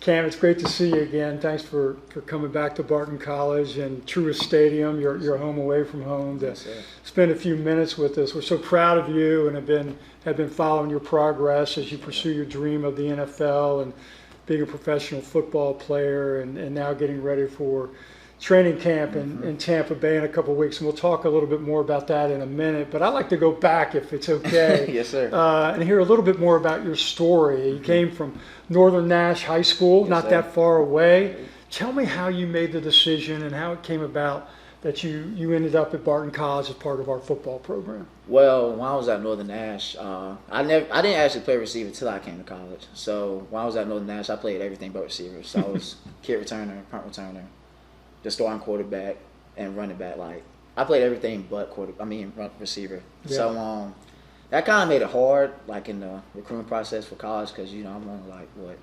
Cam. It's great to see you again. Thanks for coming back to Barton College and Truist Stadium, your home away from home, to spend a few minutes with us. We're so proud of you and have been following your progress as you pursue your dream of the NFL and being a professional football player, and now getting ready for training camp in Tampa Bay in a couple of weeks, and we'll talk a little bit more about that in a minute. But I'd like to go back, if it's okay, Yes, sir. And hear a little bit more about your story. You came from Northern Nash High School, Yes, not sir. that far away. Tell me how you made the decision and how it came about that you ended up at Barton College as part of our football program. Well, when I was at Northern Nash, I didn't actually play receiver until I came to college. So when I was at Northern Nash, I played everything but receiver. So I was kick returner, punt returner, the starting quarterback, and running back. Like, I played everything but receiver. Yeah. So that kind of made it hard, like in the recruitment process for college, because I'm only like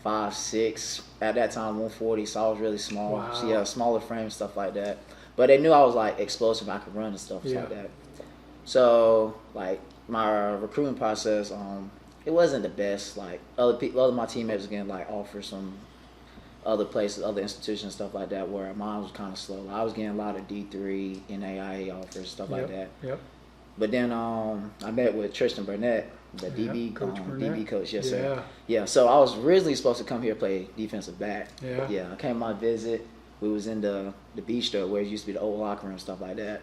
5'6", at that time 140, so I was really small. Wow. So yeah, smaller frame, stuff like that. But they knew I was like explosive, I could run and stuff Yeah. like that. So like my recruitment process, it wasn't the best. Like other my teammates were getting like offers from other places, other institutions, stuff like that, where mine was kind of slow. I was getting a lot of D3, NAIA offers, stuff like that. Yep. But then I met with Tristan Burnett, the DB coach. Yes, sir. Yeah. So I was originally supposed to come here play defensive back. Yeah. Yeah. I came on visit. We was in the bistro where it used to be the old locker room, stuff like that.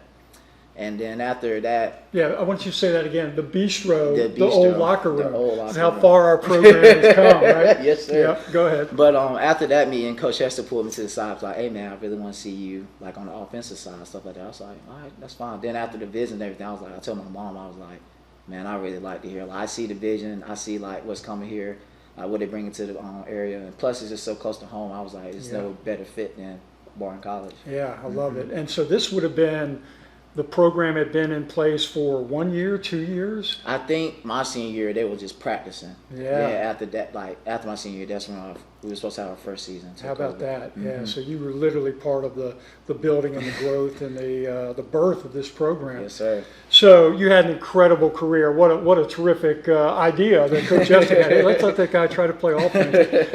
And then after that, Yeah, I want you to say that again. The bistro, The the old bistro, locker the room. old This is locker how room. far our program has come, right? Yes, sir. Yeah, go ahead. But after that meeting, Coach Hester pulled me to the side. Was like, "Hey man, I really want to see you like on the offensive side and stuff like that." I was like, "All right, that's fine." Then after the visit and everything, I told my mom, I was like, "Man, I really like to hear. Like, I see the vision. I see like what's coming here. Like what they bring into the area, and plus it's just so close to home. I was like, there's no better fit than Barton College." Yeah, I love it. And so this would have been, the program had been in place for 1 year, 2 years? I think my senior year they were just practicing. Yeah. After that, after my senior year, that's when we were supposed to have our first season. How about that? Yeah, so you were literally part of the building and the growth and the birth of this program. Yes, sir. So you had an incredible career. What a terrific idea that Coach Justin had. Hey, let's let that guy try to play offense.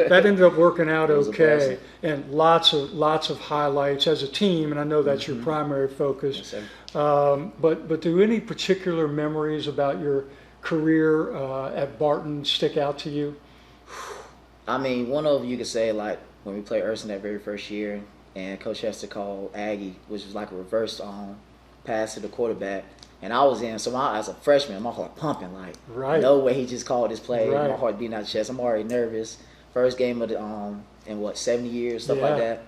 That ended up working out It was a okay, blessing. and lots of highlights as a team. And I know that's your primary focus. Yes, sir. But do any particular memories about your career at Barton stick out to you? I mean, one of you could say like when we played Urson that very first year, and Coach Hester called Aggie, which was like a reverse pass to the quarterback, and I was in. So as a freshman, my heart pumping like, Right. no way he just called this play. Right. My heart beating out the chest. I'm already nervous. First game of the in 70 years, stuff like Yeah. that.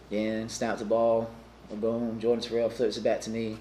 Then snapped the ball, and boom, Jordan Terrell flips it back to me.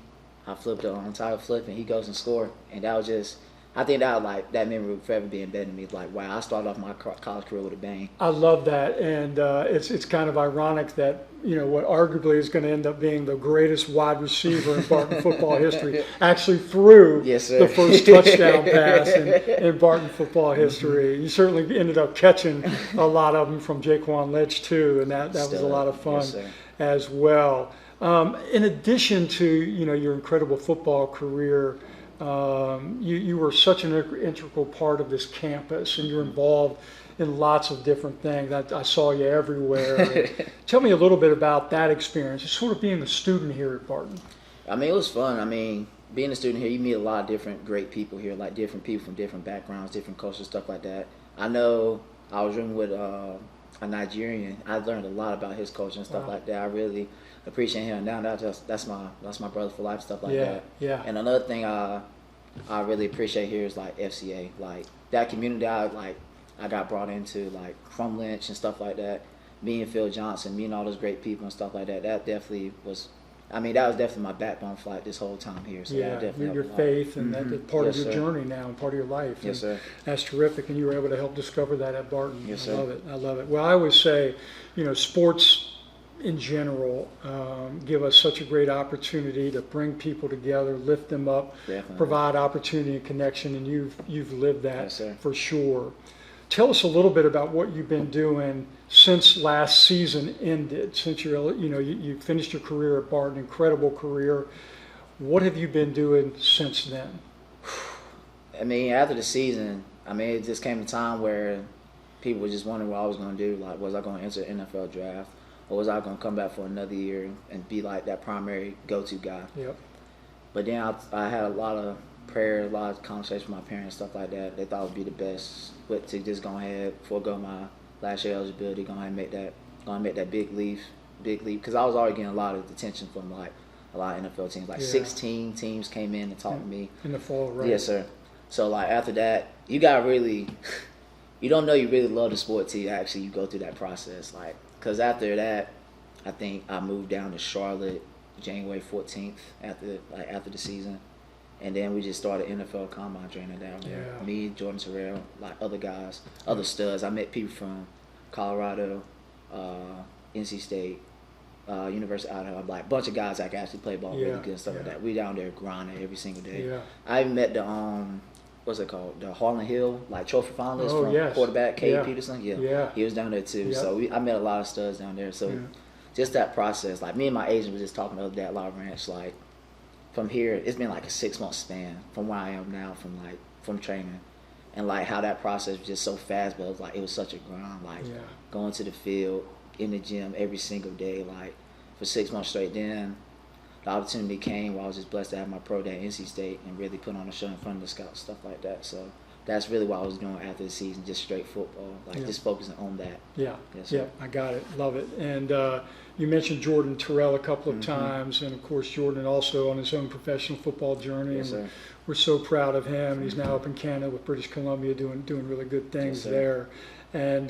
I flipped it on title flip, and he goes and scored. And that was just, I think that memory will forever be embedded in me. Like, wow, I started off my college career with a bang. I love that, and it's kind of ironic that what arguably is going to end up being the greatest wide receiver in Barton football history actually threw Yes, sir. the first touchdown pass in Barton football history. You certainly ended up catching a lot of them from Jaquan Ledge too, and that was a lot of fun Yes, sir. as well. In addition to your incredible football career, you were such an integral part of this campus, and you're involved in lots of different things. I saw you everywhere. Tell me a little bit about that experience, just sort of being a student here at Barton. I mean, it was fun. I mean, being a student here, you meet a lot of different great people here, like different people from different backgrounds, different cultures, stuff like that. I know I was rooming with a Nigerian. I learned a lot about his culture and stuff like that. I really appreciate him. Now that's my brother for life, stuff like that. Yeah. And another thing I really appreciate here is like FCA, like that community. I got brought into like from Lynch and stuff like that. Me and Phil Johnson, me and all those great people and stuff like that. That definitely was. I mean, that was definitely my backbone for like this whole time here. So that definitely your helped a lot. faith and that's part Yes, of your sir. journey now and part of your life. Yes, And sir. That's terrific, and you were able to help discover that at Barton. Yes, I sir. love it. I love it. Well, I always say, sports in general give us such a great opportunity to bring people together, lift them up, Definitely. provide opportunity and connection, and you've lived that Yes, sir. for sure. Tell us a little bit about what you've been doing since last season ended. Since you finished your career at Barton, incredible career. What have you been doing since then? I mean, after the season, it just came a time where people were just wondering what I was going to do. Like, was I going to enter the NFL draft, or was I going to come back for another year and be like that primary go-to guy? Yep. But then I had a lot of prayer, a lot of conversation with my parents, stuff like that. They thought it would be the best, but to just go ahead, forego my last year eligibility, go ahead and make that big leap, because I was already getting a lot of attention from like a lot of NFL teams. Like 16 teams came in and talked to me in the fall, right? Yes, sir. So like after that, you got really, you don't know you really love the sport till you go through that process. Like, because after that, I think I moved down to Charlotte January 14th after the season. And then we just started NFL combine training down there. Yeah. Me, Jordan Terrell, like other guys, other studs. I met people from Colorado, NC State, University of Idaho, like a bunch of guys that can actually play ball really good and stuff like that. We down there grinding every single day. Yeah. I even met the what's it called? The Harlan Hill like trophy finalist from quarterback Cade Peterson. Yeah. He was down there too. Yeah. So I met a lot of studs down there. So just that process, like me and my agent was just talking the other day at Law Ranch, like from here, it's been like a 6-month span from where I am now, from training, and like how that process was just so fast, but it was such a grind, like going to the field, in the gym every single day, like for 6 months straight. Then the opportunity came where I was just blessed to have my pro day at NC State and really put on a show in front of the scouts, stuff like that. So that's really what I was doing after the season, just straight football, just focusing on that. Yeah, yes, yeah, I got it, love it. And you mentioned Jordan Terrell a couple of times, and of course Jordan also on his own professional football journey. Yes, and sir. We're so proud of him. He's now up in Canada with British Columbia doing really good things there. And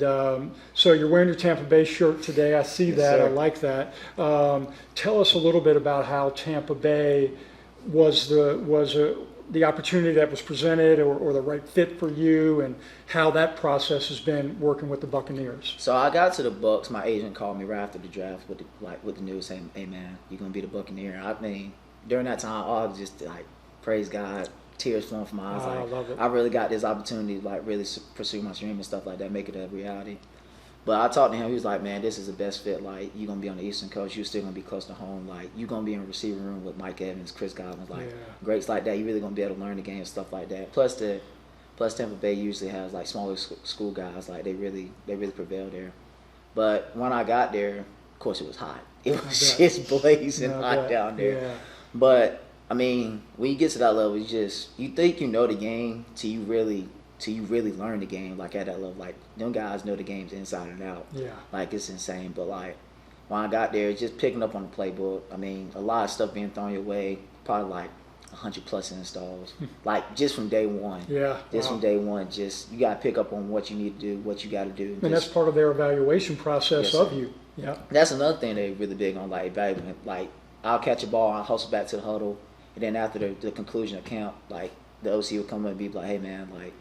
so you're wearing your Tampa Bay shirt today. I see that. Sir. I like that. Tell us a little bit about how Tampa Bay was the opportunity that was presented, or the right fit for you, and how that process has been working with the Buccaneers. So I got to the Bucs. My agent called me right after the draft with the news saying, "Hey man, you're gonna be the Buccaneer." I mean, during that time, I was just like, praise God, tears flowing from my eyes. I love it. I really got this opportunity to like really pursue my dream and stuff like that, make it a reality. But I talked to him. He was like, "Man, this is the best fit. Like, you're gonna be on the Eastern Coast. You're still gonna be close to home. Like, you're gonna be in a receiving room with Mike Evans, Chris Godwin, like greats like that. You're really gonna be able to learn the game and stuff like that. Plus Tampa Bay usually has like smaller school guys. Like, they really prevail there. But when I got there, of course, it was hot. It was just blazing hot down there. Yeah. But I mean, when you get to that level, you think you know the game till you really learn the game, like at that level. Like, them guys know the games inside and out. Yeah. Like, it's insane. But like, when I got there, just picking up on the playbook. I mean, a lot of stuff being thrown your way, probably like 100+ installs. Like, just from day one. Yeah. From day one, you got to pick up on what you need to do, what you got to do. And that's part of their evaluation process of you. Yeah. That's another thing they're really big on, like evaluating. Like, I'll catch a ball, I'll hustle back to the huddle, and then after the conclusion of camp, like, the OC will come up and be like, "Hey man, like,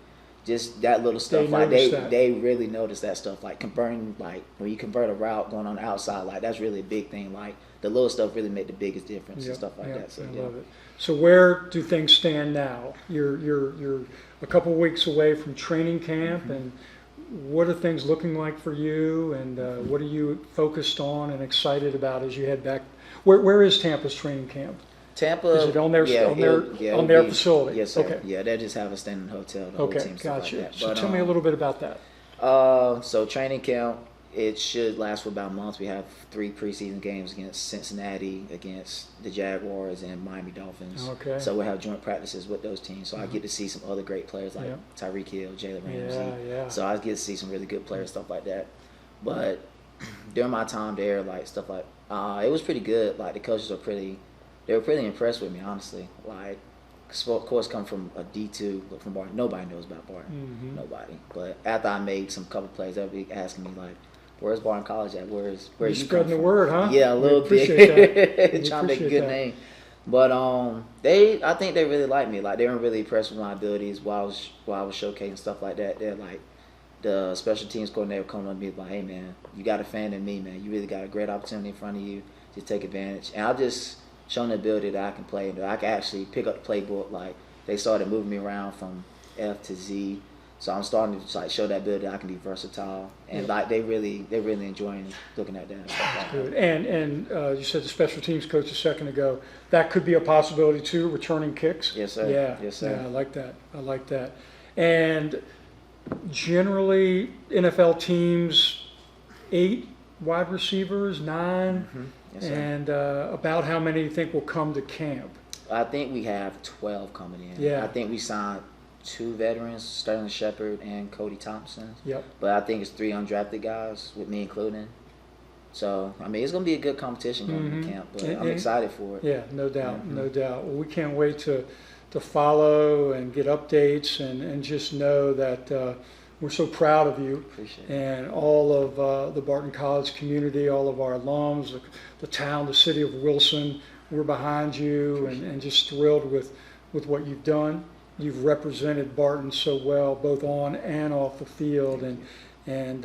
just that little stuff." They really notice that stuff, like converting, like when you convert a route going on the outside, like that's really a big thing. Like, the little stuff really make the biggest difference and stuff like that. So I love it. So where do things stand now? You're a couple of weeks away from training camp, and what are things looking like for you? And what are you focused on and excited about as you head back? Where is Tampa's training camp? Tampa, is it on their facility? Yes, sir. Okay. Yeah, they just have a standing hotel. The whole team, gotcha. Like that. So but, tell me a little bit about that. So training camp, it should last for about a month. We have 3 preseason games against Cincinnati, against the Jaguars, and Miami Dolphins. Okay. So we'll have joint practices with those teams. So I get to see some other great players like Tyreek Hill, Jalen Ramsey. Yeah. So I get to see some really good players, stuff like that. But during my time there, like stuff like it was pretty good. Like, the coaches were pretty impressed with me, honestly. Like, of course, come from a D2 from Barton. Nobody knows about Barton. Nobody. But after I made some couple plays, they'll be asking me like, "Where's Barton College at? Where you spreading the from?" word, huh? Yeah, a little bit. Trying to make a good name. But I think they really like me. Like, they were really impressed with my abilities while I was showcasing stuff like that. They're like, the special teams coordinator coming up to me like, "Hey man, you got a fan in me, man. You really got a great opportunity in front of you. Just take advantage." And I've just shown the ability that I can play, that I can actually pick up the playbook. Like, they started moving me around from F to Z, so I'm starting to like show that ability that I can be versatile, and like they're really enjoying looking at that. And stuff like Good. that. And you said the special teams coach a second ago. That could be a possibility too, returning kicks. Yes, sir. Yeah. Yes, sir. Yeah, I like that. And generally NFL teams 8 wide receivers, 9, Yes, sir. and about how many do you think will come to camp? I think we have 12 coming in. Yeah. I think we signed 2 veterans, Sterling Shepard and Cody Thompson. Yep. But I think it's 3 undrafted guys, with me including. So, I mean, it's going to be a good competition going to camp, but I'm excited for it. Yeah, no doubt, no doubt. Well, we can't wait to follow and get updates and just know that we're so proud of you. Appreciate it. And all of the Barton College community, all of our alums, the town, the city of Wilson, we're behind you and just thrilled with what you've done. You've represented Barton so well, both on and off the field, and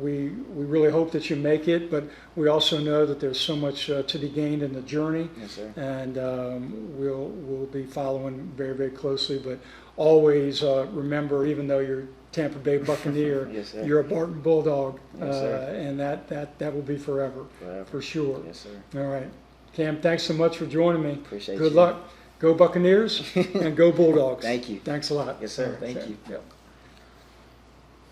we really hope that you make it, but we also know that there's so much to be gained in the journey. Yes, sir. And we'll be following very, very closely, but always remember, even though you're Tampa Bay Buccaneer, Yes, sir. you're a Barton Bulldog, Yes, sir. and that will be forever, for sure. Yes, sir. All right. Cam, thanks so much for joining me. Appreciate Good you. luck. Go Buccaneers and go Bulldogs. Thank you. Thanks a lot. Yes, sir. All right, Thank Sam. you. Yep.